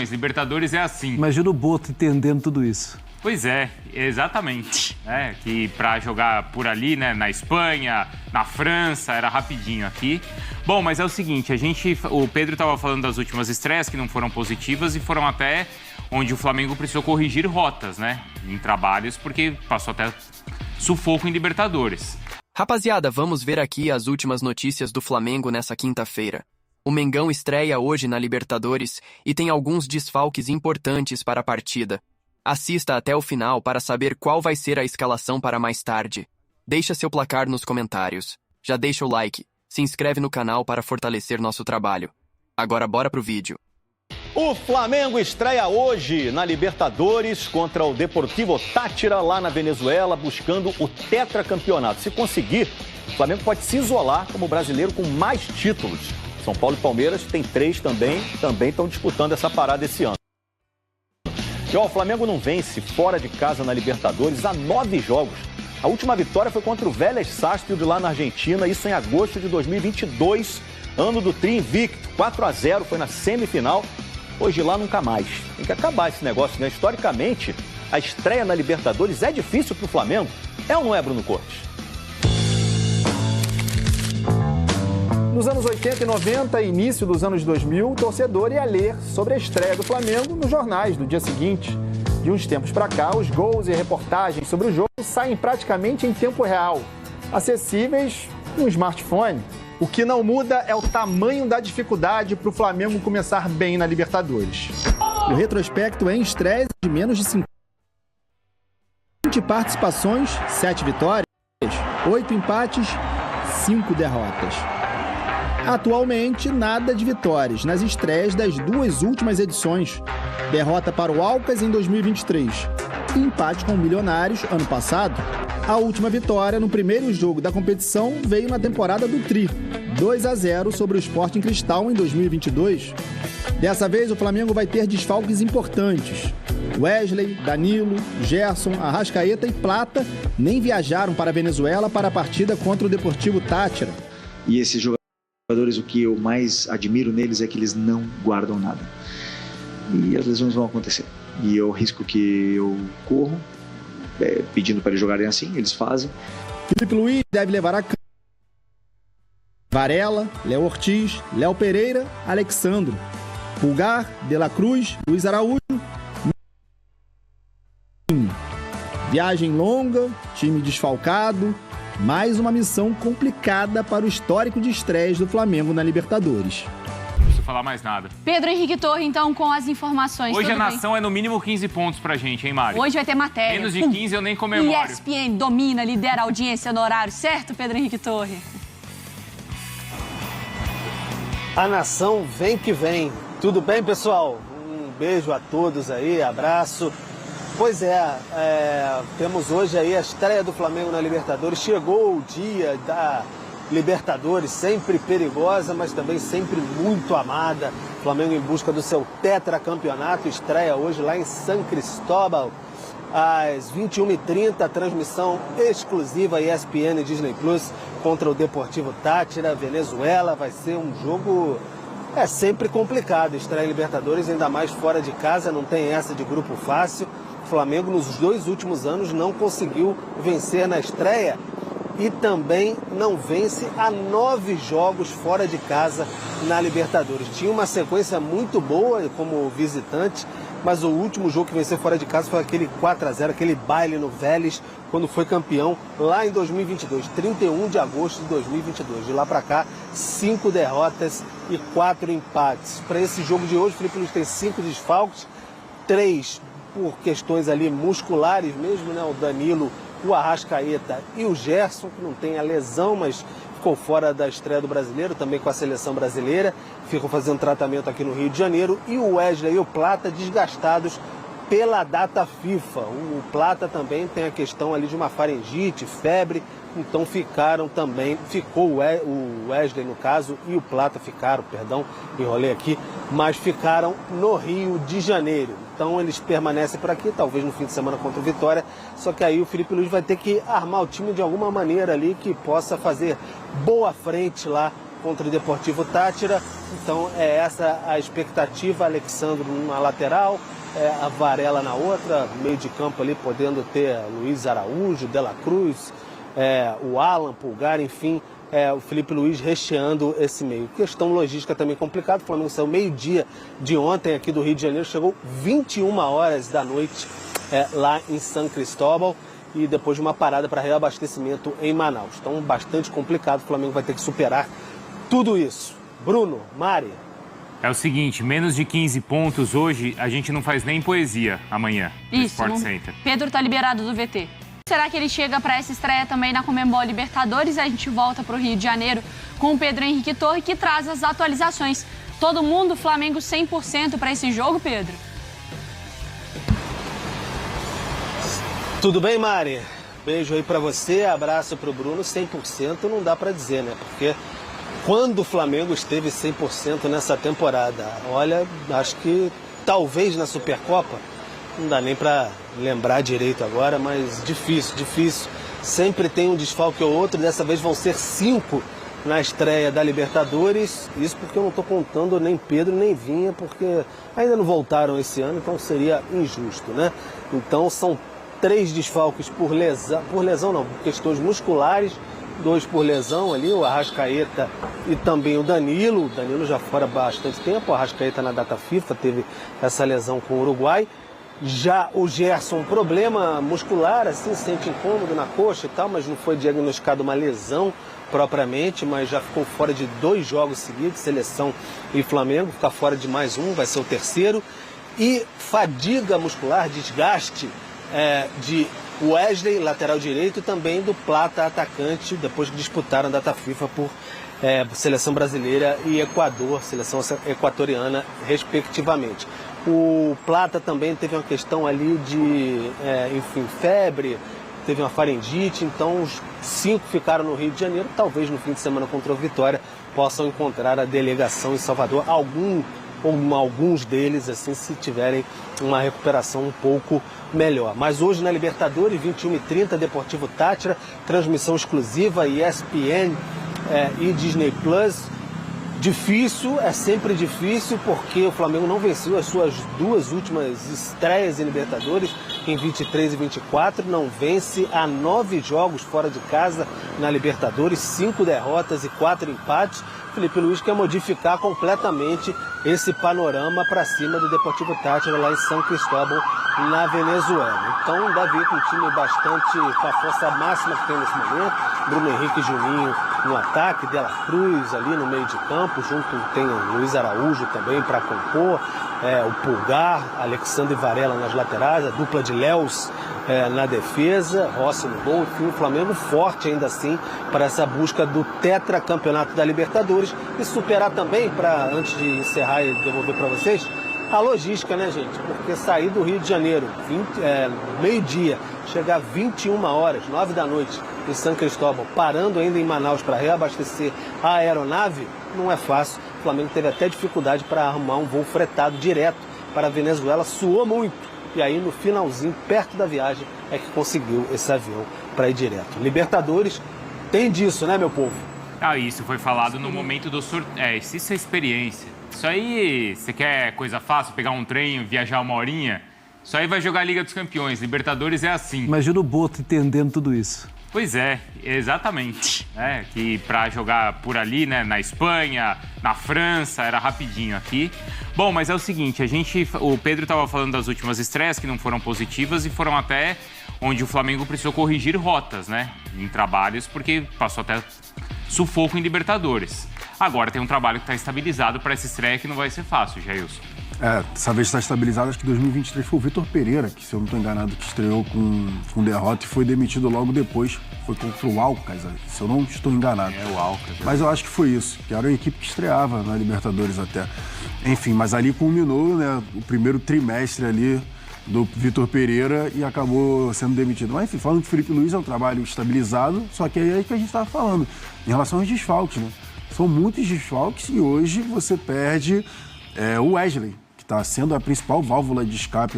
campeões. Libertadores é assim. Imagina o Boto entendendo tudo isso. Pois é, exatamente. Que para jogar por ali, né, na Espanha, na França, era rapidinho aqui. Bom, mas é o seguinte, o Pedro estava falando das últimas estreias que não foram positivas e foram até onde o Flamengo precisou corrigir rotas, né, em trabalhos, porque passou até sufoco em Libertadores. Rapaziada, vamos ver aqui as últimas notícias do Flamengo nessa quinta-feira. O Mengão estreia hoje na Libertadores e tem alguns desfalques importantes para a partida. Assista até o final para saber qual vai ser a escalação para mais tarde. Deixa seu placar nos comentários. Já deixa o like, se inscreve no canal para fortalecer nosso trabalho. Agora bora pro vídeo. O Flamengo estreia hoje na Libertadores contra o Deportivo Táchira lá na Venezuela, buscando o tetracampeonato. Se conseguir, o Flamengo pode se isolar como brasileiro com mais títulos. São Paulo e Palmeiras tem 3 também estão disputando essa parada esse ano. E o Flamengo não vence fora de casa na Libertadores há 9 jogos. A última vitória foi contra o Vélez Sarsfield lá na Argentina, isso em agosto de 2022, ano do Tri invicto. 4-0, foi na semifinal. Hoje lá nunca mais. Tem que acabar esse negócio, né? Historicamente, a estreia na Libertadores é difícil para o Flamengo. É ou não é, Bruno Cortes? Nos anos 80 e 90 e início dos anos 2000, o torcedor ia ler sobre a estreia do Flamengo nos jornais do dia seguinte. De uns tempos para cá, os gols e reportagens sobre o jogo saem praticamente em tempo real, acessíveis no smartphone. O que não muda é o tamanho da dificuldade para o Flamengo começar bem na Libertadores. O retrospecto é em estreias de menos de 50 participações, 7 vitórias, 8 empates, 5 derrotas. Atualmente, nada de vitórias nas estreias das 2 últimas edições. Derrota para o Alcas em 2023 e empate com o Milionários ano passado. A última vitória no primeiro jogo da competição veio na temporada do Tri, 2-0 sobre o Sporting Cristal em 2022. Dessa vez, o Flamengo vai ter desfalques importantes. Wesley, Danilo, Gerson, Arrascaeta e Plata nem viajaram para a Venezuela para a partida contra o Deportivo Táchira. E esses jogadores, o que eu mais admiro neles é que eles não guardam nada. E as lesões vão acontecer. E eu risco que eu corro, pedindo para eles jogarem assim, eles fazem. Felipe Luiz deve levar a campo Varela, Léo Ortiz, Léo Pereira, Alexandro, Pulgar, De La Cruz, Luiz Araújo. Viagem longa, time desfalcado, mais uma missão complicada para o histórico de estreias do Flamengo na Libertadores. Não preciso falar mais nada. Pedro Henrique Torre, então, com as informações. Hoje a nação é no mínimo 15 pontos pra gente, hein, Mário? Hoje vai ter matéria. Menos de 15 eu nem comemoro. ESPN domina, lidera a audiência no horário, certo, Pedro Henrique Torre? A nação vem que vem. Tudo bem, pessoal? Um beijo a todos aí, abraço. Pois temos hoje aí a estreia do Flamengo na Libertadores. Chegou o dia da Libertadores, sempre perigosa, mas também sempre muito amada. Flamengo em busca do seu tetracampeonato, estreia hoje lá em San Cristóbal, às 21h30, transmissão exclusiva ESPN e Disney Plus contra o Deportivo Táchira, Venezuela. Vai ser um jogo sempre complicado, estreia em Libertadores, ainda mais fora de casa, não tem essa de grupo fácil. O Flamengo nos 2 últimos anos não conseguiu vencer na estreia e também não vence há 9 jogos fora de casa na Libertadores. Tinha uma sequência muito boa como visitante, mas o último jogo que venceu fora de casa foi aquele 4-0, aquele baile no Vélez, quando foi campeão lá em 2022, 31 de agosto de 2022. De lá para cá, 5 derrotas e 4 empates. Para esse jogo de hoje, o Felipe Luiz tem 5 desfalques, 3 por questões ali musculares mesmo, né? O Danilo, o Arrascaeta e o Gerson, que não tem a lesão, mas ficou fora da estreia do Brasileiro, também com a seleção brasileira, ficam fazendo tratamento aqui no Rio de Janeiro, e o Wesley e o Plata desgastados pela data FIFA. O Plata também tem a questão ali de uma faringite, febre, então ficou o Wesley no caso e o Plata ficaram, enrolei aqui, mas ficaram no Rio de Janeiro. Então eles permanecem por aqui, talvez no fim de semana contra o Vitória, só que aí o Felipe Luiz vai ter que armar o time de alguma maneira ali que possa fazer boa frente lá contra o Deportivo Táchira. Então é essa a expectativa. Alexandro numa lateral, a Varela na outra, meio de campo ali podendo ter Luiz Araújo, De La Cruz, o Alan, Pulgar, enfim, o Felipe Luiz recheando esse meio. Questão logística também complicada. O Flamengo saiu meio-dia de ontem aqui do Rio de Janeiro, chegou 21 horas da noite lá em São Cristóbal, e depois de uma parada para reabastecimento em Manaus. Então, bastante complicado, o Flamengo vai ter que superar tudo isso. Bruno, Mari. É o seguinte, menos de 15 pontos hoje, a gente não faz nem poesia amanhã no Sport Center. Pedro tá liberado do VT. Será que ele chega para essa estreia também na Conmebol Libertadores? A gente volta para o Rio de Janeiro com o Pedro Henrique Torre, que traz as atualizações. Todo mundo, Flamengo 100% para esse jogo, Pedro? Tudo bem, Mari? Beijo aí pra você, abraço pro Bruno. 100% não dá pra dizer, né? Porque quando o Flamengo esteve 100% nessa temporada? Olha, acho que talvez na Supercopa, não dá nem pra lembrar direito agora, mas difícil. Sempre tem um desfalque ou outro, dessa vez vão ser 5 na estreia da Libertadores. Isso porque eu não tô contando nem Pedro nem Vinha, porque ainda não voltaram esse ano, então seria injusto, né? Então são 3 desfalques por lesão não, por questões musculares, 2 por lesão ali, o Arrascaeta e também o Danilo. O Danilo já fora há bastante tempo, o Arrascaeta na data FIFA teve essa lesão com o Uruguai. Já o Gerson, problema muscular, assim, sente incômodo na coxa e tal, mas não foi diagnosticado uma lesão propriamente, mas já ficou fora de 2 jogos seguidos, Seleção e Flamengo, ficar fora de mais um, vai ser o terceiro. E fadiga muscular, desgaste de Wesley, lateral direito, e também do Plata, atacante, depois que disputaram a data FIFA por Seleção Brasileira e Equador, Seleção Equatoriana, respectivamente. O Plata também teve uma questão ali de, febre, teve uma faringite, então os 5 ficaram no Rio de Janeiro. Talvez no fim de semana contra o Vitória possam encontrar a delegação em Salvador, alguns deles, assim, se tiverem uma recuperação um pouco melhor. Mas hoje na Libertadores, 21h30, Deportivo Táchira, transmissão exclusiva, ESPN e Disney Plus. Difícil, é sempre difícil, porque o Flamengo não venceu as suas 2 últimas estreias em Libertadores, em 23 e 24, não vence há 9 jogos fora de casa na Libertadores, 5 derrotas e 4 empates. Felipe Luiz quer modificar completamente esse panorama para cima do Deportivo Táchira lá em São Cristóbal, na Venezuela. Então deve ir com um time bastante, com a força máxima que tem nesse momento. Bruno Henrique e Juninho no ataque, De La Cruz ali no meio de campo, junto tem o Luiz Araújo também para compor, o Pulgar, Alexandre e Varela nas laterais, a dupla de Léus na defesa, Rossi no gol. Enfim, o Flamengo forte ainda assim para essa busca do tetracampeonato da Libertadores e superar também, antes de encerrar e devolver para vocês, a logística, né, gente? Porque sair do Rio de Janeiro, meio-dia, chegar 21 horas, 9 da noite, em São Cristóbal, parando ainda em Manaus para reabastecer a aeronave, não é fácil. O Flamengo teve até dificuldade para arrumar um voo fretado direto para a Venezuela, suou muito. E aí, no finalzinho, perto da viagem, é que conseguiu esse avião para ir direto. Libertadores tem disso, né, meu povo? Isso foi falado no momento do sorteio. Isso é experiência. Isso aí, você quer coisa fácil, pegar um trem, viajar 1 horinha? Isso aí vai jogar a Liga dos Campeões. Libertadores é assim. Imagina o Boto entendendo tudo isso. Pois é, exatamente. Que para jogar por ali, né, na Espanha, na França, era rapidinho aqui. Bom, mas é o seguinte, o Pedro estava falando das últimas estreias que não foram positivas e foram até onde o Flamengo precisou corrigir rotas, né, em trabalhos, porque passou até sufoco em Libertadores. Agora tem um trabalho que está estabilizado para essa estreia que não vai ser fácil, Jailson. Dessa vez está estabilizado, acho que 2023 foi o Vitor Pereira, que, se eu não estou enganado, que estreou com derrota e foi demitido logo depois. Foi contra o Alcas, se eu não estou enganado. O Alcas. Mas eu acho que foi isso, que era a equipe que estreava na Libertadores até. Enfim, mas ali culminou, né, o primeiro trimestre ali do Vitor Pereira e acabou sendo demitido. Mas, enfim, falando que o Felipe Luiz é um trabalho estabilizado, só que é aí que a gente estava falando, em relação aos desfalques, né? São muitos desfalques e hoje você perde o Wesley, que está sendo a principal válvula de escape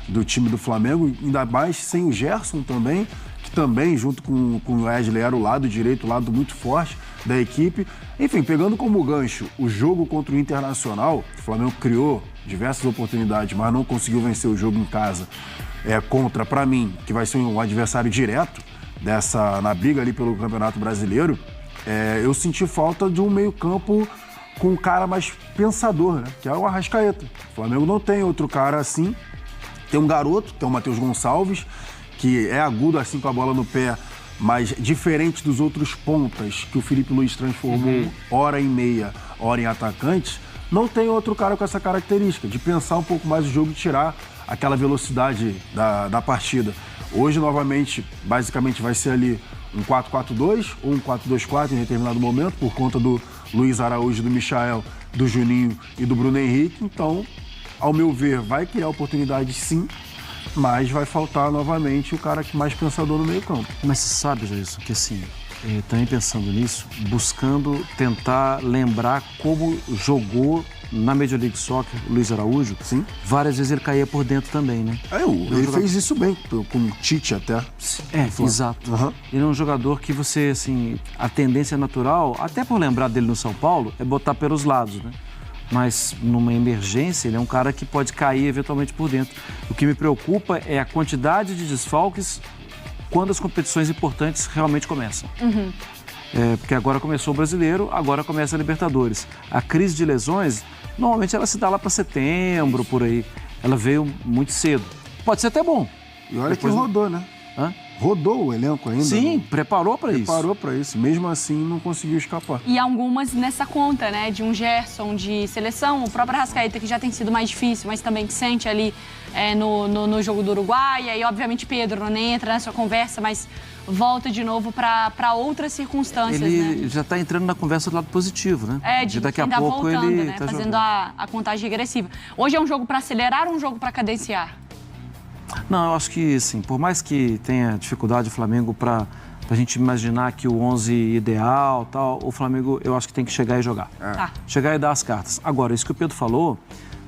do time do Flamengo, ainda mais sem o Gerson também, que também, junto com o Wesley, era o lado direito, o lado muito forte. da equipe. Enfim, pegando como gancho o jogo contra o Internacional, o Flamengo criou diversas oportunidades, mas não conseguiu vencer o jogo em casa contra, para mim, que vai ser um adversário direto na briga ali pelo Campeonato Brasileiro. Eu senti falta de um meio-campo com um cara mais pensador, né? Que é o Arrascaeta. O Flamengo não tem outro cara assim. Tem um garoto, que é o Matheus Gonçalves, que é agudo assim com a bola no pé, mas diferente dos outros pontas que o Felipe Luiz transformou hora em meia, hora em atacante, não tem outro cara com essa característica de pensar um pouco mais o jogo e tirar aquela velocidade da partida. Hoje, novamente, basicamente vai ser ali um 4-4-2 ou um 4-2-4 em determinado momento, por conta do Luiz Araújo, do Michael, do Juninho e do Bruno Henrique. Então, ao meu ver, vai criar oportunidade sim, mas vai faltar novamente o cara que mais pensador no meio-campo. Mas você sabe, Jailson, que assim, também pensando nisso, buscando tentar lembrar como jogou na Major League Soccer o Luiz Araújo. Sim. Várias vezes ele caía por dentro também, né? Ele fez isso bem, com o Tite até. Exato. Ele é um jogador que você, assim, a tendência natural, até por lembrar dele no São Paulo, é botar pelos lados, né? Mas numa emergência, ele é um cara que pode cair eventualmente por dentro. O que me preocupa é a quantidade de desfalques quando as competições importantes realmente começam. Porque agora começou o Brasileiro, agora começa a Libertadores. A crise de lesões, normalmente ela se dá lá para setembro, por aí. Ela veio muito cedo. Pode ser até bom. E olha que rodou, né? Rodou o elenco ainda. Sim, preparou para isso. Preparou para isso. Mesmo assim, não conseguiu escapar. E algumas nessa conta, né? De um Gerson de seleção, o próprio Arrascaeta, que já tem sido mais difícil, mas também que sente ali no jogo do Uruguai. E aí, obviamente, Pedro não nem entra nessa conversa, mas volta de novo para outras circunstâncias, ele já está entrando na conversa do lado positivo, né? De daqui a ainda pouco voltando, ele né? tá Fazendo jogando. a contagem regressiva. Hoje é um jogo para acelerar ou um jogo para cadenciar? Não, eu acho que, sim, por mais que tenha dificuldade o Flamengo para a gente imaginar que o 11 ideal, tal, o Flamengo, eu acho que tem que chegar e jogar. Tá. Chegar e dar as cartas. Agora, isso que o Pedro falou,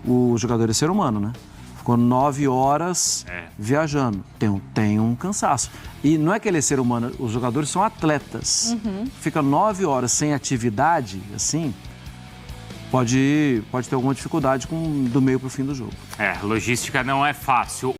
o jogador é ser humano, né? Ficou 9 horas viajando. Tem um cansaço. E não é que ele é ser humano, os jogadores são atletas. Fica 9 horas sem atividade, assim, pode ter alguma dificuldade do meio para o fim do jogo. Logística não é fácil.